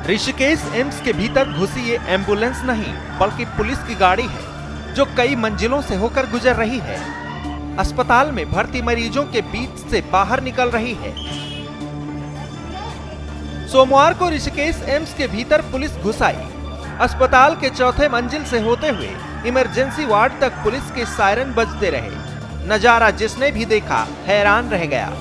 Rishikesh AIIMS के भीतर घुसी ये एम्बुलेंस नहीं बल्कि पुलिस की गाड़ी है जो कई मंजिलों से होकर गुजर रही है। अस्पताल में भर्ती मरीजों के बीच से बाहर निकल रही है। सोमवार को ऋषिकेश एम्स के भीतर पुलिस घुस आई। अस्पताल के चौथे मंजिल से होते हुए इमरजेंसी वार्ड तक पुलिस के सायरन बजते रहे। नजारा जिसने भी देखा हैरान रह गया।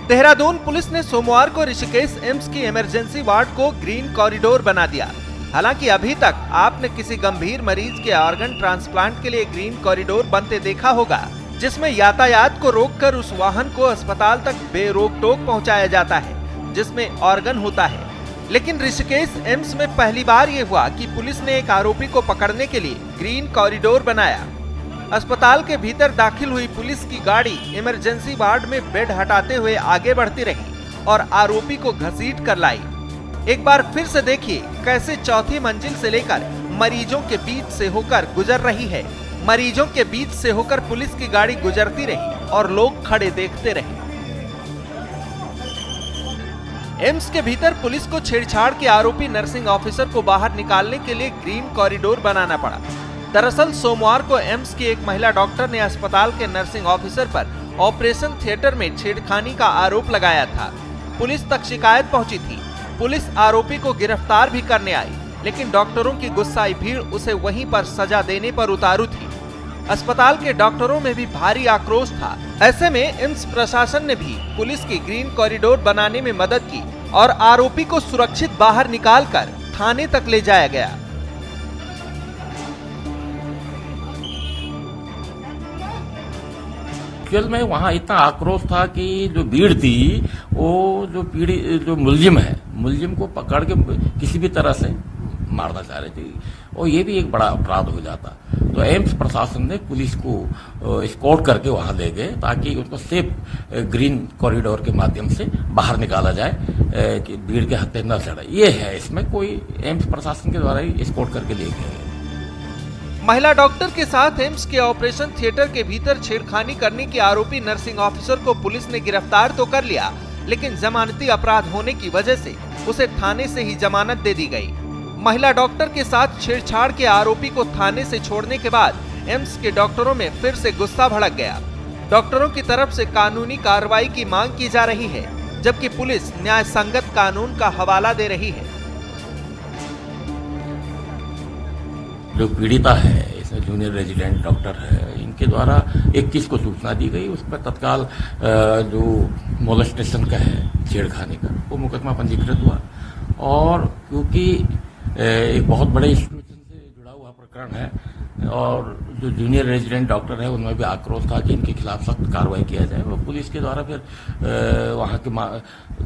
देहरादून पुलिस ने सोमवार को ऋषिकेश एम्स की इमरजेंसी वार्ड को ग्रीन कॉरिडोर बना दिया। हालांकि अभी तक आपने किसी गंभीर मरीज के ऑर्गन ट्रांसप्लांट के लिए ग्रीन कॉरिडोर बनते देखा होगा, जिसमें यातायात को रोककर उस वाहन को अस्पताल तक बेरोक टोक पहुंचाया जाता है जिसमें ऑर्गन होता है। लेकिन ऋषिकेश एम्स में पहली बार ये हुआ कि पुलिस ने एक आरोपी को पकड़ने के लिए ग्रीन कॉरिडोर बनाया। अस्पताल के भीतर दाखिल हुई पुलिस की गाड़ी इमरजेंसी वार्ड में बेड हटाते हुए आगे बढ़ती रही और आरोपी को घसीट कर लाई। एक बार फिर से देखिए कैसे चौथी मंजिल से लेकर मरीजों के बीच से होकर गुजर रही है। मरीजों के बीच से होकर पुलिस की गाड़ी गुजरती रही और लोग खड़े देखते रहे। एम्स के भीतर पुलिस को छेड़छाड़ के आरोपी नर्सिंग ऑफिसर को बाहर निकालने के लिए ग्रीन कॉरिडोर बनाना पड़ा। दरअसल सोमवार को एम्स की एक महिला डॉक्टर ने अस्पताल के नर्सिंग ऑफिसर पर ऑपरेशन थिएटर में छेड़खानी का आरोप लगाया था। पुलिस तक शिकायत पहुंची थी। पुलिस आरोपी को गिरफ्तार भी करने आई, लेकिन डॉक्टरों की गुस्साई भीड़ उसे वहीं पर सजा देने पर उतारू थी। अस्पताल के डॉक्टरों में भी भारी आक्रोश था। ऐसे में एम्स प्रशासन ने भी पुलिस की ग्रीन कॉरिडोर बनाने में मदद की और आरोपी को सुरक्षित बाहर निकालकर थाने तक ले जाया गया। एक्चुअल में वहाँ इतना आक्रोश था कि जो भीड़ थी वो जो मुलजिम को पकड़ के किसी भी तरह से मारना चाह रही थी और ये भी एक बड़ा अपराध हो जाता। तो एम्स प्रशासन ने पुलिस को एस्कॉर्ट करके वहां ले गए ताकि उनको सेफ ग्रीन कॉरिडोर के माध्यम से बाहर निकाला जाए कि भीड़ के हत्थे न चढ़े। ये है, इसमें कोई एम्स प्रशासन के द्वारा ही एस्कॉर्ट करके ले गए। महिला डॉक्टर के साथ एम्स के ऑपरेशन थिएटर के भीतर छेड़खानी करने के आरोपी नर्सिंग ऑफिसर को पुलिस ने गिरफ्तार तो कर लिया, लेकिन जमानती अपराध होने की वजह से उसे थाने से ही जमानत दे दी गई। महिला डॉक्टर के साथ छेड़छाड़ के आरोपी को थाने से छोड़ने के बाद एम्स के डॉक्टरों में फिर से गुस्सा भड़क गया। डॉक्टरों की तरफ से कानूनी कार्रवाई की मांग की जा रही है, जबकि पुलिस न्याय संगत कानून का हवाला दे रही है। जो पीड़िता है, इसमें जूनियर रेजिडेंट डॉक्टर है, इनके द्वारा 21 को सूचना दी गई। उस पर तत्काल जो मोलेस्टेशन का है, छेड़खानी का, वो मुकदमा पंजीकृत हुआ। और क्योंकि एक बहुत बड़े इंस्टीट्यूशन से जुड़ा हुआ प्रकरण है और जो जूनियर रेजिडेंट डॉक्टर है उनमें भी आक्रोश था कि इनके खिलाफ सख्त कार्रवाई किया जाए। और पुलिस के द्वारा फिर वहाँ की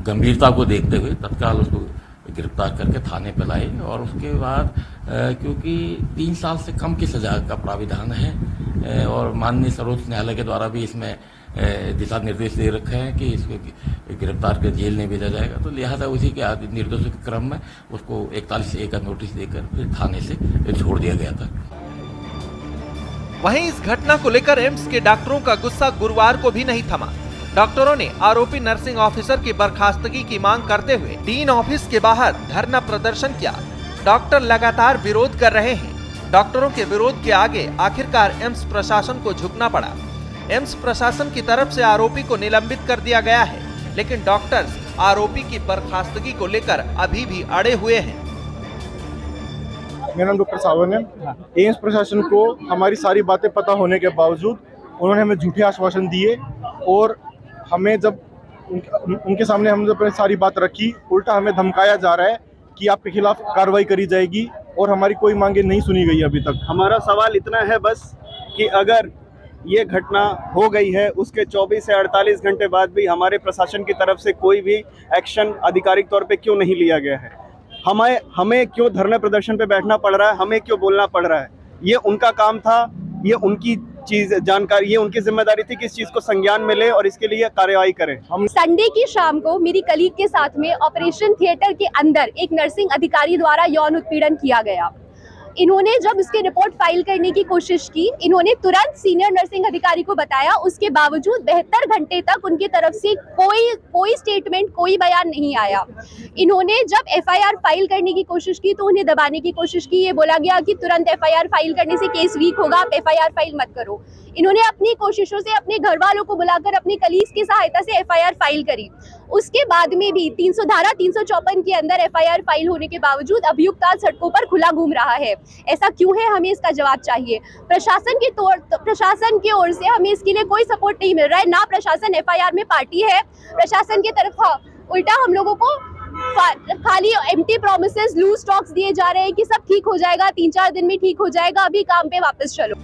गंभीरता को देखते हुए तत्काल उसको गिरफ्तार करके थाने पे लाए। और उसके बाद क्योंकि 3 साल से कम की सजा का प्राविधान है और माननीय सर्वोच्च न्यायालय के द्वारा भी इसमें दिशा निर्देश दे रखे हैं कि इसको गिरफ्तार कर जेल नहीं भेजा जाएगा, तो लिहाजा उसी के निर्देशों के क्रम में उसको 41A का नोटिस देकर फिर थाने से छोड़ दिया गया था। वहीं इस घटना को लेकर एम्स के डॉक्टरों का गुस्सा गुरुवार को भी नहीं थमा। डॉक्टरों ने आरोपी नर्सिंग ऑफिसर की बर्खास्तगी की मांग करते हुए डीन ऑफिस के बाहर धरना प्रदर्शन किया। डॉक्टर लगातार विरोध कर रहे हैं। डॉक्टरों के विरोध के आगे आखिरकार एम्स प्रशासन को झुकना पड़ा। एम्स प्रशासन की तरफ से आरोपी को निलंबित कर दिया गया है, लेकिन डॉक्टर्स आरोपी की बर्खास्तगी को लेकर अभी भी अड़े हुए हैं। मेरा नाम डॉक्टर सावन है। एम्स प्रशासन को हमारी सारी बातें पता होने के बावजूद उन्होंने हमें झूठे आश्वासन दिए और हमें जब उनके सामने हम जब सारी बात रखी, उल्टा हमें धमकाया जा रहा है कि आपके खिलाफ कार्रवाई करी जाएगी और हमारी कोई मांगे नहीं सुनी गई अभी तक। हमारा सवाल इतना है बस कि अगर ये घटना हो गई है उसके 24 से 48 घंटे बाद भी हमारे प्रशासन की तरफ से कोई भी एक्शन आधिकारिक तौर पे क्यों नहीं लिया गया है? हमें क्यों धरने प्रदर्शन पे बैठना पड़ रहा है? हमें क्यों बोलना पड़ रहा है? ये उनका काम था, ये उनकी चीज जानकारी, ये उनकी जिम्मेदारी थी कि इस चीज को संज्ञान में ले और इसके लिए कार्रवाई करें। हम संडे की शाम को मेरी कलीग के साथ में ऑपरेशन थिएटर के अंदर एक नर्सिंग अधिकारी द्वारा यौन उत्पीड़न किया गया। इन्होंने जब इसकी रिपोर्ट फाइल करने की कोशिश की, इन्होंने तुरंत सीनियर नर्सिंग अधिकारी को बताया, उसके बावजूद 72 घंटे तक उनकी तरफ से कोई स्टेटमेंट, कोई बयान नहीं आया। इन्होंने जब एफआईआर फाइल करने की कोशिश की तो उन्हें दबाने की कोशिश की। ये बोला गया कि तुरंत एफआईआर फाइल करने से केस वीक होगा, आप एफआईआर फाइल मत करो। इन्होंने अपनी कोशिशों से अपने घर वालों को बुलाकर अपनी कलीग्स की सहायता से एफआईआर फाइल करी। उसके बाद में भी 354 के अंदर एफआईआर फाइल होने के बावजूद अभियुक्त आज सड़कों पर खुला घूम रहा है। ऐसा क्यों है, हमें इसका जवाब चाहिए। प्रशासन की ओर से हमें इसके लिए कोई सपोर्ट नहीं मिल रहा है। ना प्रशासन एफआईआर में पार्टी है, प्रशासन की तरफ उल्टा हम लोगों को खाली एम्प्टी प्रोमिसेस, लूज टॉक्स दिए जा रहे हैं कि सब ठीक हो जाएगा, 3-4 दिन में ठीक हो जाएगा, अभी काम पे वापस चलो।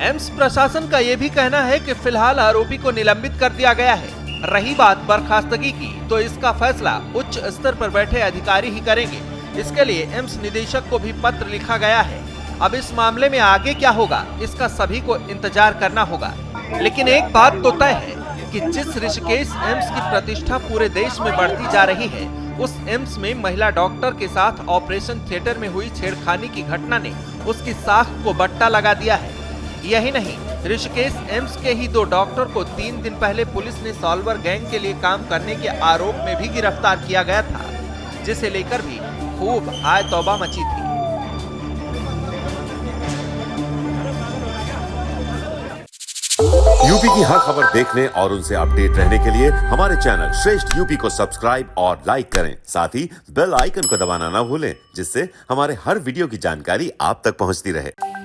एम्स प्रशासन का ये भी कहना है कि फिलहाल आरोपी को निलंबित कर दिया गया है। रही बात बर्खास्तगी की, तो इसका फैसला उच्च स्तर पर बैठे अधिकारी ही करेंगे। इसके लिए एम्स निदेशक को भी पत्र लिखा गया है। अब इस मामले में आगे क्या होगा, इसका सभी को इंतजार करना होगा। लेकिन एक बात तो तय है कि जिस ऋषिकेश एम्स की प्रतिष्ठा पूरे देश में बढ़ती जा रही है, उस एम्स में महिला डॉक्टर के साथ ऑपरेशन थिएटर में हुई छेड़खानी की घटना ने उसकी साख को बट्टा लगा दिया है। यही नहीं, ऋषिकेश एम्स के ही 2 डॉक्टर को 3 दिन पहले पुलिस ने सॉल्वर गैंग के लिए काम करने के आरोप में भी गिरफ्तार किया गया था, जिसे लेकर भी खूब हाय तौबा मची थी। यूपी की हर खबर देखने और उनसे अपडेट रहने के लिए हमारे चैनल श्रेष्ठ यूपी को सब्सक्राइब और लाइक करें। साथ ही बेल आइकन को दबाना ना भूलें, जिससे हमारे हर वीडियो की जानकारी आप तक पहुंचती रहे।